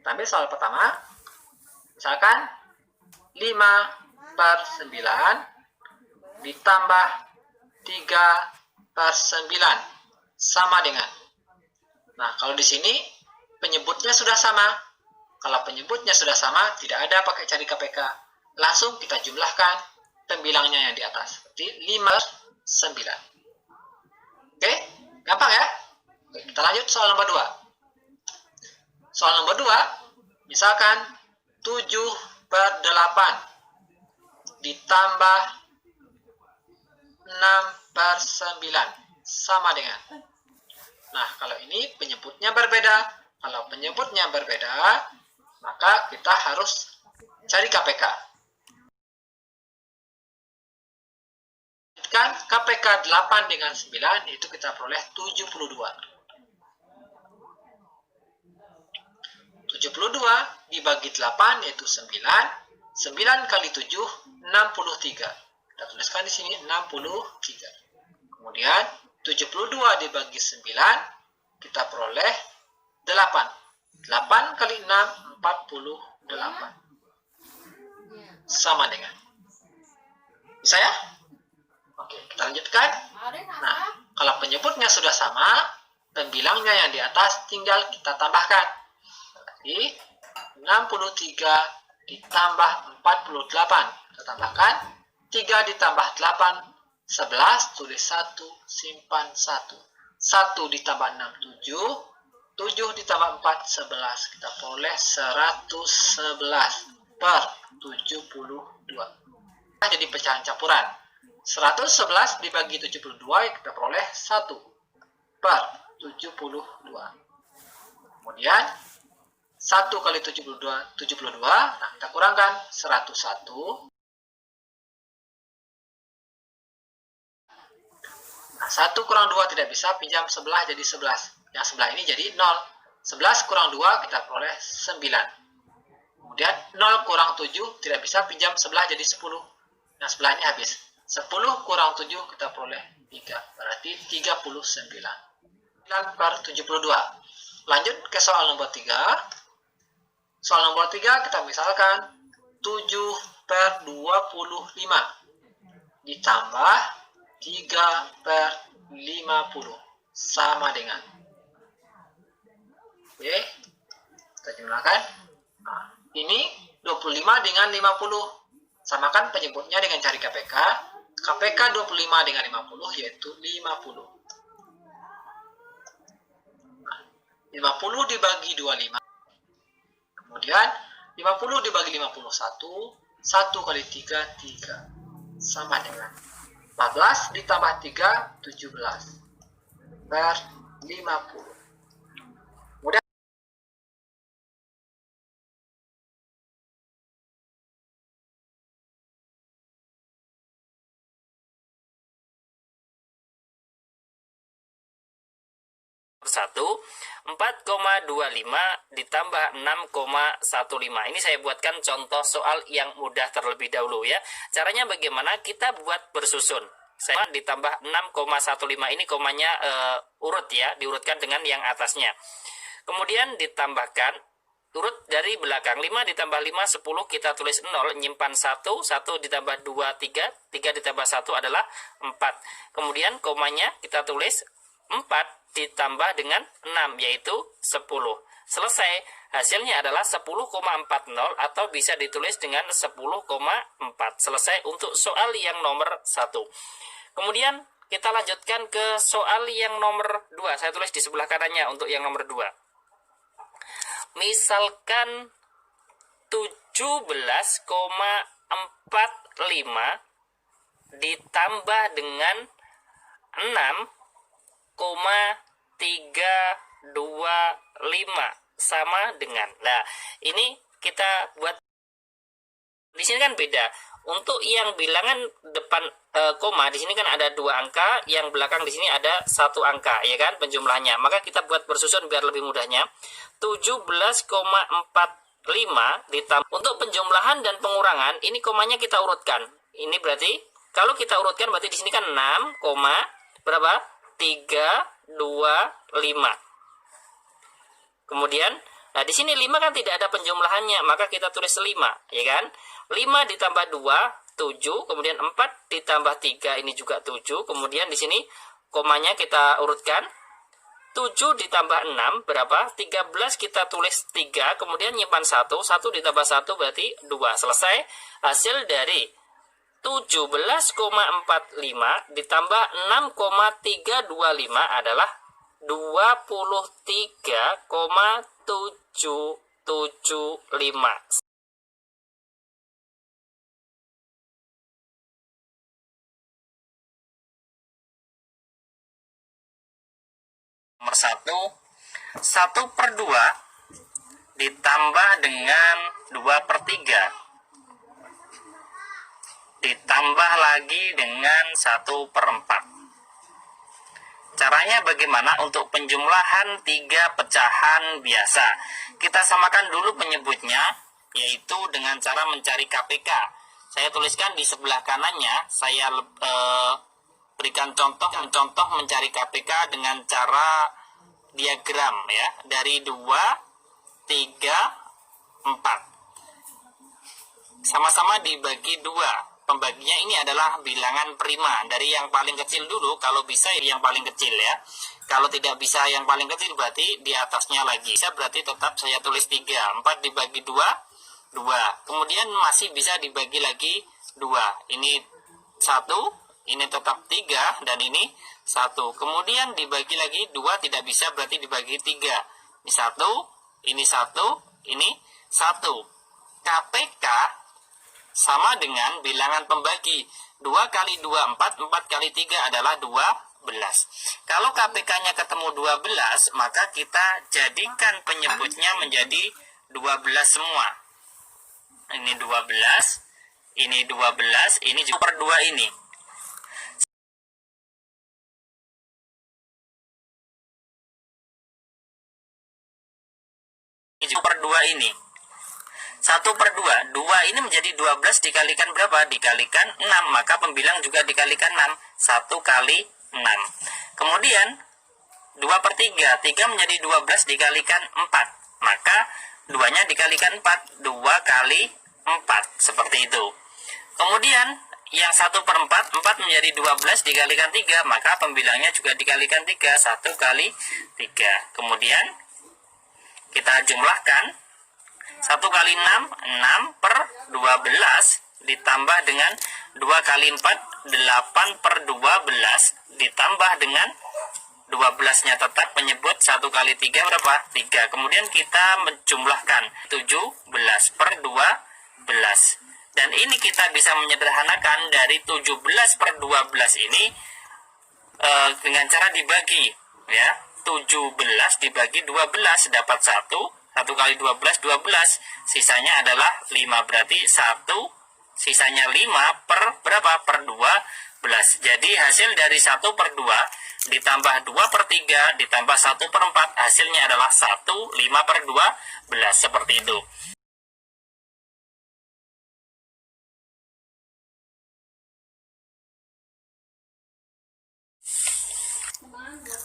Kita ambil soal pertama. Misalkan 5/9 ditambah 3/9 sama dengan. Nah, kalau di sini penyebutnya sudah sama. Kalau penyebutnya sudah sama, tidak ada pakai cari KPK. Langsung kita jumlahkan pembilangnya yang di atas. Seperti 5/9. Oke, gampang ya? Oke, kita lanjut soal nomor 2. Soal nomor 2, misalkan 7/8 ditambah 6/9 sama dengan. Nah, kalau ini penyebutnya berbeda. Kalau penyebutnya berbeda, maka kita harus cari KPK. Kan KPK 8 dengan 9, itu kita peroleh 72. 72 dibagi 8 yaitu 9. 9 kali 7, 63. Kita tuliskan di sini 63. Kemudian 72 dibagi 9, kita peroleh 8. 8 kali 6, 48. Sama dengan. Bisa ya? Oke, kita lanjutkan. Nah, kalau penyebutnya sudah sama, pembilangnya yang di atas tinggal kita tambahkan. Jadi, 63 ditambah 48. Kita tambahkan 3 ditambah 8, 11, tulis 1, simpan 1. 1 ditambah 6, 7. 7 ditambah 4, 11. Kita peroleh 111 per 72. Nah, jadi pecahan campuran. 111 dibagi 72, kita peroleh 1 per 72. Kemudian 1 kali 72, nah kita kurangkan 101. Nah, 1 kurang 2 tidak bisa, pinjam sebelah jadi 11. Yang sebelah ini jadi 0. 11 kurang 2 kita peroleh 9. Kemudian 0 kurang 7 tidak bisa, pinjam sebelah jadi 10. Yang sebelah ini habis. 10 kurang 7 kita peroleh 3. Berarti 39. 9 per 72. Lanjut ke soal nomor 3. Soal nomor 3 kita misalkan 7/25 ditambah 3/50 sama dengan. Oke, kita jumlahkan. Nah, ini 25 dengan 50. Samakan penyebutnya dengan cari KPK. KPK 25 dengan 50 yaitu 50. Nah, 50 dibagi 25. Kemudian 50 dibagi 51, 1 kali 3, 3. Sama dengan 14 ditambah 3, 17 per 50. Kemudian 4,25 ditambah 6,15. Ini saya buatkan contoh soal yang mudah terlebih dahulu ya. Caranya bagaimana? Kita buat bersusun. Saya ditambah 6,15 ini komanya urut ya, diurutkan dengan yang atasnya. Kemudian ditambahkan urut dari belakang. 5 ditambah 5, 10, kita tulis 0, nyimpan 1, 1 ditambah 2, 3, 3 ditambah 1 adalah 4. Kemudian komanya kita tulis 4 ditambah dengan 6, yaitu 10. Selesai, hasilnya adalah 10,40 atau bisa ditulis dengan 10,4. Selesai untuk soal yang nomor 1. Kemudian kita lanjutkan ke soal yang nomor 2. Saya tulis di sebelah kanannya untuk yang nomor 2. Misalkan 17,45 ditambah dengan 6,325 sama dengan. Nah, ini kita buat di sini kan beda. Untuk yang bilangan depan koma di sini kan ada 2 angka, yang belakang di sini ada 1 angka, ya kan, penjumlahnya. Maka kita buat bersusun biar lebih mudahnya. 17,45 ditambah, untuk penjumlahan dan pengurangan ini komanya kita urutkan. Ini berarti kalau kita urutkan berarti di sini kan 6, berapa? 325. Kemudian Nah, di sini 5 kan tidak ada penjumlahannya, maka kita tulis 5, ya kan? 5 ditambah 2, 7, kemudian 4 ditambah 3, ini juga 7, kemudian di sini komanya kita urutkan. 7 ditambah 6 berapa? 13, kita tulis 3, kemudian nyimpan 1, 1 ditambah 1 berarti 2. Selesai. Hasil dari 17,45 ditambah 6,325 adalah 23,775. Nomor 1/2 ditambah dengan 2/3 ditambah lagi dengan 1/4. Caranya bagaimana untuk penjumlahan 3 pecahan biasa? Kita samakan dulu penyebutnya, yaitu dengan cara mencari KPK. Saya tuliskan di sebelah kanannya, saya berikan contoh mencari KPK dengan cara diagram ya, dari 2, 3, 4. Sama-sama dibagi 2. Pembaginya ini adalah bilangan prima, dari yang paling kecil dulu, kalau bisa yang paling kecil ya. Kalau tidak bisa yang paling kecil berarti di atasnya lagi. Bisa berarti tetap saya tulis 3. 4 dibagi 2, 2. Kemudian masih bisa dibagi lagi 2. Ini 1, ini tetap 3, dan ini 1. Kemudian dibagi lagi 2 tidak bisa, berarti dibagi 3. Ini 1, ini 1, ini 1. KPK sama dengan bilangan pembagi. 2 kali 2, 4, 4 kali 3 adalah 12. Kalau KPK-nya ketemu 12, maka kita jadikan penyebutnya menjadi 12 semua. Ini 12, ini 12, ini juga per 2 ini. Ini juga per 2 ini. 1/2, 2 ini menjadi 12 dikalikan berapa? Dikalikan 6, maka pembilang juga dikalikan 6, 1 kali 6. Kemudian 2/3, 3 menjadi 12 dikalikan 4, maka 2-nya dikalikan 4, 2 kali 4, seperti itu. Kemudian yang 1/4, 4 menjadi 12 dikalikan 3, maka pembilangnya juga dikalikan 3, 1 kali 3. Kemudian kita jumlahkan 1 kali 6, 6/12 ditambah dengan 2 kali 4, 8/12 ditambah dengan 12-nya tetap menyebut 1 kali 3 berapa? 3. Kemudian kita menjumlahkan 17/12. Dan ini kita bisa menyederhanakan dari 17/12 ini dengan cara dibagi ya. 17 dibagi 12 dapat 1. 1 kali 12, 12. Sisanya adalah 5. Berarti 1, sisanya 5 per berapa? Per 12. Jadi hasil dari 1/2 ditambah 2/3 ditambah 1/4, hasilnya adalah 1, 5/12. Seperti itu.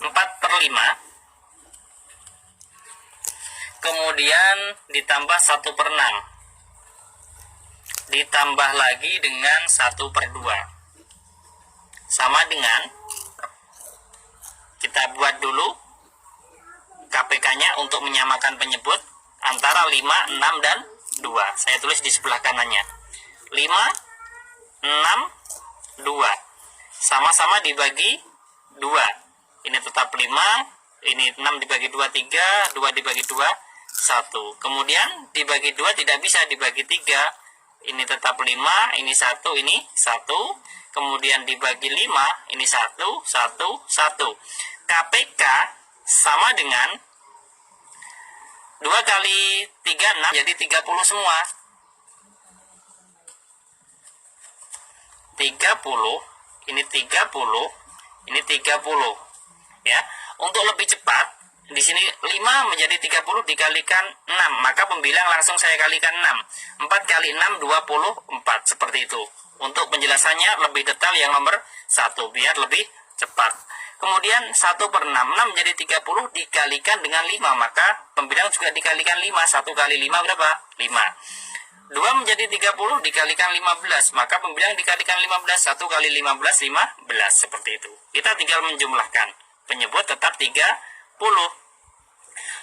4/5. Kemudian ditambah 1/6, ditambah lagi dengan 1/2, sama dengan, kita buat dulu KPK-nya untuk menyamakan penyebut antara 5, 6, dan 2. Saya tulis di sebelah kanannya. 5, 6, 2. Sama-sama dibagi 2. Ini tetap 5, ini 6 dibagi 2, 3, 2 dibagi 2, 1. Kemudian dibagi 2 tidak bisa, dibagi 3. Ini tetap 5, ini 1, ini 1. Kemudian dibagi 5, ini 1, 1, 1. KPK sama dengan 2 kali 3, 6, jadi 30 semua. 30, ini 30, ini 30. Ya, untuk lebih cepat, di sini 5 menjadi 30 dikalikan 6, maka pembilang langsung saya kalikan 6. 4 kali 6, 24, seperti itu. Untuk penjelasannya lebih detail yang nomor 1, biar lebih cepat. Kemudian 1/6, 6 menjadi 30 dikalikan dengan 5, maka pembilang juga dikalikan 5. 1 kali 5 berapa? 5. 2 menjadi 30 dikalikan 15, maka pembilang dikalikan 15. 1 kali 15, 15. Seperti itu. Kita tinggal menjumlahkan. Penyebut tetap 30.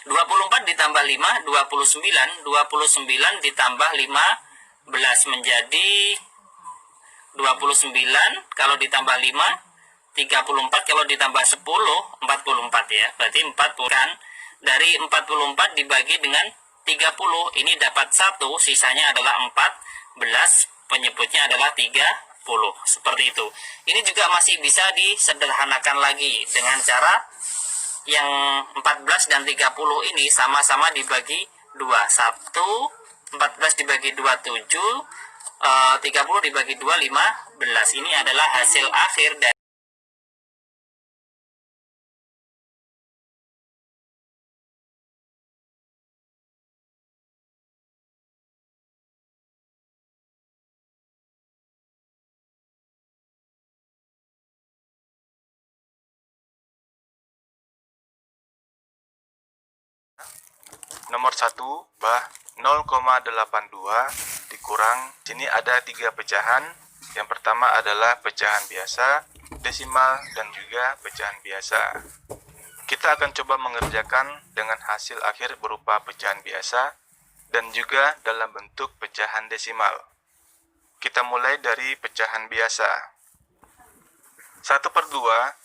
24 ditambah 5, 29. 29 ditambah 15 menjadi 29. Kalau ditambah 5, 34. Kalau ditambah 10, 44 ya. Berarti 40 kan. Dari 44 dibagi dengan 30, ini dapat 1, sisanya adalah 14, penyebutnya adalah 30. Seperti itu. Ini juga masih bisa disederhanakan lagi dengan cara yang 14 dan 30 ini sama-sama dibagi 2. 14 dibagi 2, 7. 30 dibagi 2, 15. Ini adalah hasil akhir dari nomor 1 bah 0,82 dikurang, sini ada 3 pecahan. Yang pertama adalah pecahan biasa, desimal, dan juga pecahan biasa. Kita akan coba mengerjakan dengan hasil akhir berupa pecahan biasa dan juga dalam bentuk pecahan desimal. Kita mulai dari pecahan biasa. 1/2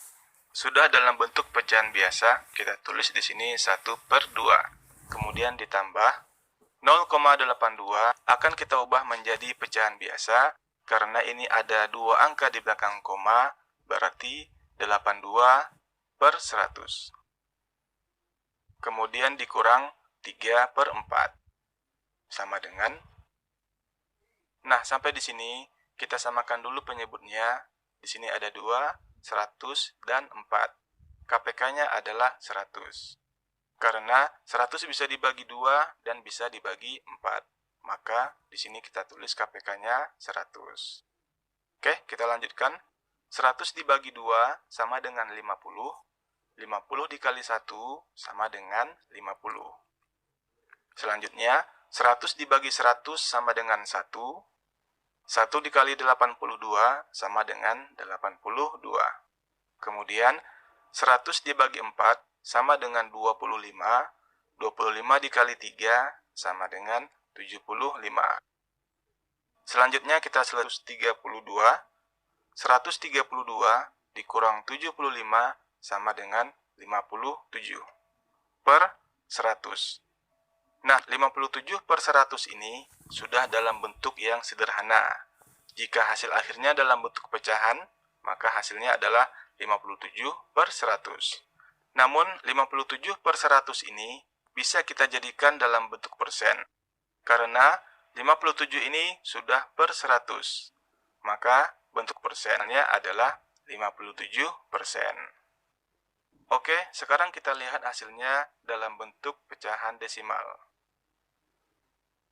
sudah dalam bentuk pecahan biasa, kita tulis di sini 1/2. Kemudian ditambah 0,82 akan kita ubah menjadi pecahan biasa karena ini ada 2 angka di belakang koma, berarti 82/100. Kemudian dikurang 3/4 sama dengan. Nah, sampai di sini kita samakan dulu penyebutnya. Di sini ada 2, 100 dan 4. KPK-nya adalah 100. Karena 100 bisa dibagi 2 dan bisa dibagi 4. Maka di sini kita tulis KPK-nya 100. Oke, kita lanjutkan. 100 dibagi 2 sama dengan 50. 50 dikali 1 sama dengan 50. Selanjutnya, 100 dibagi 100 sama dengan 1. 1 dikali 82 sama dengan 82. Kemudian, 100 dibagi 4 sama dengan 25. 25 dikali 3 sama dengan 75. Selanjutnya kita 132. 132 dikurang 75 sama dengan 57 per 100. Nah, 57/100 ini sudah dalam bentuk yang sederhana. Jika hasil akhirnya dalam bentuk pecahan, maka hasilnya adalah 57/100. Namun, 57/100 ini bisa kita jadikan dalam bentuk persen. Karena 57 ini sudah per 100. Maka, bentuk persennya adalah 57%. Oke, sekarang kita lihat hasilnya dalam bentuk pecahan desimal.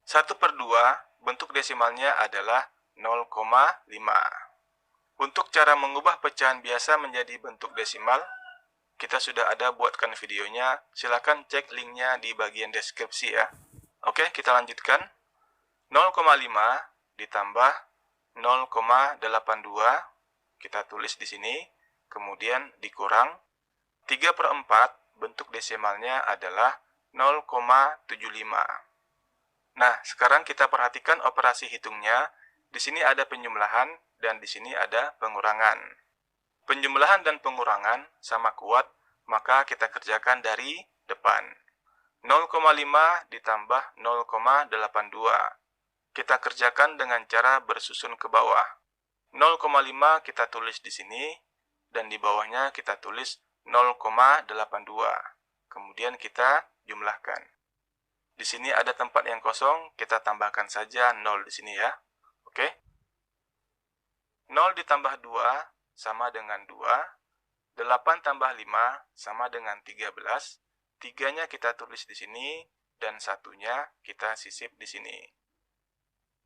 1/2, bentuk desimalnya adalah 0,5. Untuk cara mengubah pecahan biasa menjadi bentuk desimal, kita sudah ada buatkan videonya, silakan cek linknya di bagian deskripsi ya. Oke, kita lanjutkan. 0,5 ditambah 0,82, kita tulis di sini, kemudian dikurang 3/4, bentuk desimalnya adalah 0,75. Nah, sekarang kita perhatikan operasi hitungnya. Di sini ada penjumlahan dan di sini ada pengurangan. Penjumlahan dan pengurangan sama kuat, maka kita kerjakan dari depan. 0,5 ditambah 0,82. Kita kerjakan dengan cara bersusun ke bawah. 0,5 kita tulis di sini, dan di bawahnya kita tulis 0,82. Kemudian kita jumlahkan. Di sini ada tempat yang kosong, kita tambahkan saja 0 di sini ya. Oke? 0 ditambah 2 sama dengan 2. 8 tambah 5 sama dengan 13. 3-nya kita tulis di sini, dan 1-nya kita sisip di sini.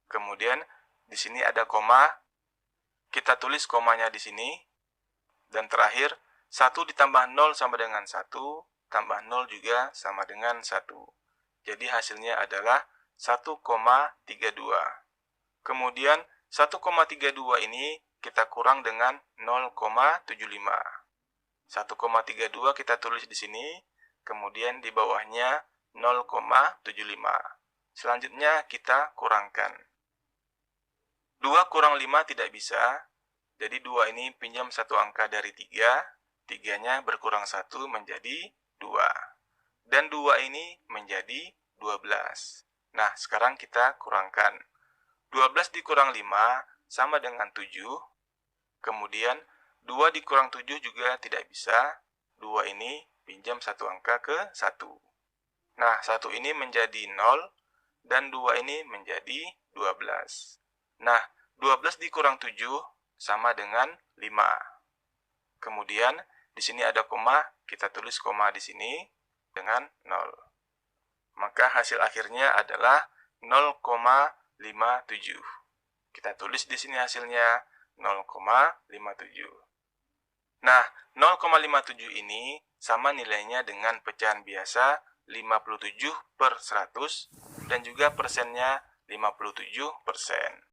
Kemudian, di sini ada koma. Kita tulis komanya di sini. Dan terakhir, 1 ditambah 0 sama dengan 1, tambah 0 juga sama dengan 1. Jadi hasilnya adalah 1,32. Kemudian 1,32 ini kita kurang dengan 0,75. 1,32 kita tulis di sini, kemudian di bawahnya 0,75. Selanjutnya kita kurangkan. 2 kurang 5 tidak bisa, jadi 2 ini pinjam satu angka dari 3, 3-nya berkurang 1 menjadi 2. Dan 2 ini menjadi 12. Nah, sekarang kita kurangkan. 12 dikurang 5 sama dengan 7. Kemudian 2 dikurang 7 juga tidak bisa. 2 ini pinjam satu angka ke 1. Nah, 1 ini menjadi 0 dan 2 ini menjadi 12. Nah, 12 dikurang 7 sama dengan 5. Kemudian di sini ada koma, kita tulis koma di sini dengan 0. Maka hasil akhirnya adalah 0,57. Kita tulis di sini hasilnya 0,57. Nah, 0,57 ini sama nilainya dengan pecahan biasa 57/100 dan juga persennya 57%.